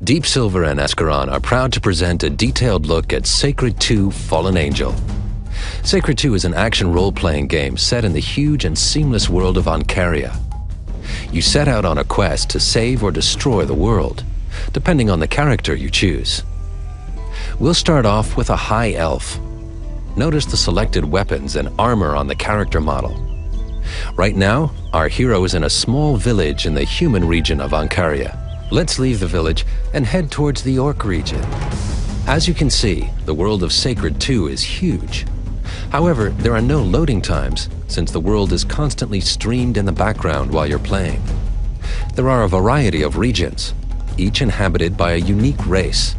Deep Silver and Ascaron are proud to present a detailed look at Sacred 2: Fallen Angel. Sacred 2 is an action role-playing game set in the huge and seamless world of Ancaria. You set out on a quest to save or destroy the world, depending on the character you choose. We'll start off with a high elf. Notice the selected weapons and armor on the character model. Right now, our hero is in a small village in the human region of Ancaria. Let's leave the village and head towards the orc region. As you can see, the world of Sacred 2 is huge. However, there are no loading times, since the world is constantly streamed in the background while you're playing. There are a variety of regions, each inhabited by a unique race.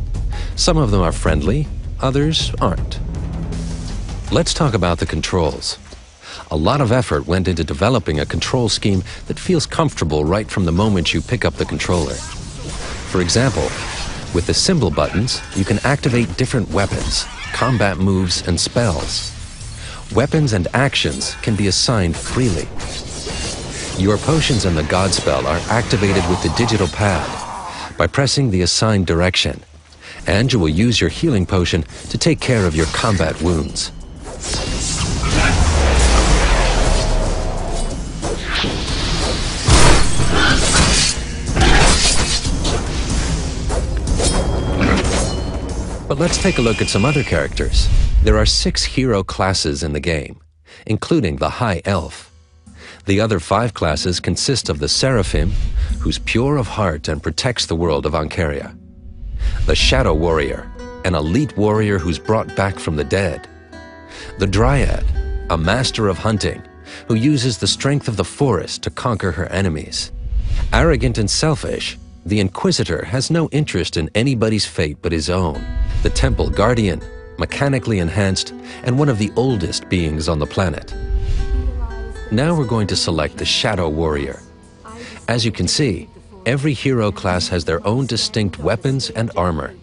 Some of them are friendly, others aren't. Let's talk about the controls. A lot of effort went into developing a control scheme that feels comfortable right from the moment you pick up the controller. For example, with the symbol buttons, you can activate different weapons, combat moves, and spells. Weapons and actions can be assigned freely. Your potions and the God spell are activated with the digital pad by pressing the assigned direction, and you will use your healing potion to take care of your combat wounds. But let's take a look at some other characters. There are 6 hero classes in the game, including the High Elf. The other 5 classes consist of the Seraphim, who's pure of heart and protects the world of Ancaria; the Shadow Warrior, an elite warrior who's brought back from the dead; the Dryad, a master of hunting, who uses the strength of the forest to conquer her enemies; arrogant and selfish, the Inquisitor has no interest in anybody's fate but his own; the Temple Guardian, mechanically enhanced and one of the oldest beings on the planet. Now we're going to select the Shadow Warrior. As you can see, every hero class has their own distinct weapons and armor.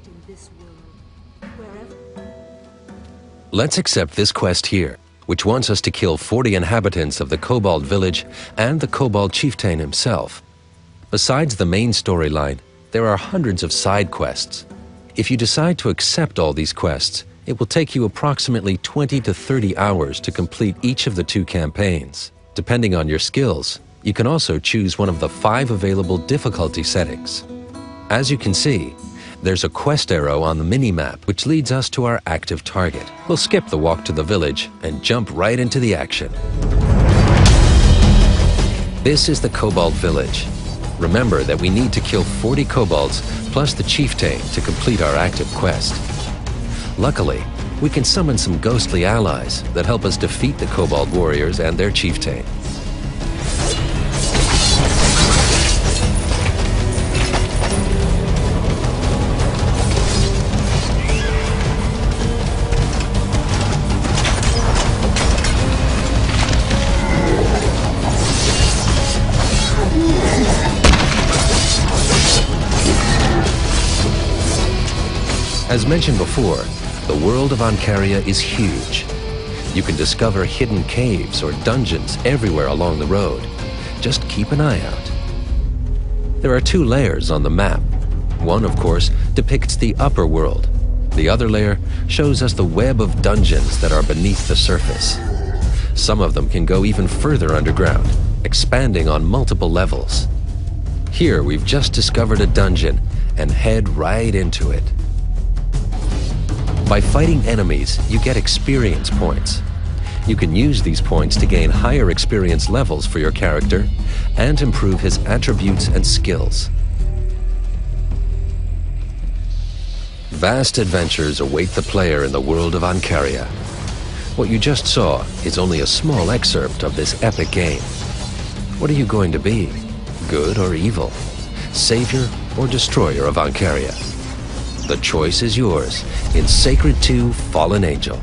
Let's accept this quest here, which wants us to kill 40 inhabitants of the Kobold village and the Kobold chieftain himself. Besides the main storyline, there are hundreds of side quests. If you decide to accept all these quests, it will take you approximately 20 to 30 hours to complete each of the 2 campaigns. Depending on your skills, you can also choose one of the 5 available difficulty settings. As you can see, there's a quest arrow on the mini-map which leads us to our active target. We'll skip the walk to the village and jump right into the action. This is the Kobold village. Remember that we need to kill 40 kobolds plus the chieftain to complete our active quest. Luckily, we can summon some ghostly allies that help us defeat the kobold warriors and their chieftain. As mentioned before, the world of Ancaria is huge. You can discover hidden caves or dungeons everywhere along the road. Just keep an eye out. There are 2 layers on the map. One, of course, depicts the upper world. The other layer shows us the web of dungeons that are beneath the surface. Some of them can go even further underground, expanding on multiple levels. Here we've just discovered a dungeon and head right into it. By fighting enemies, you get experience points. You can use these points to gain higher experience levels for your character and improve his attributes and skills. Vast adventures await the player in the world of Ancaria. What you just saw is only a small excerpt of this epic game. What are you going to be? Good or evil? Savior or destroyer of Ancaria? The choice is yours in Sacred 2: Fallen Angel.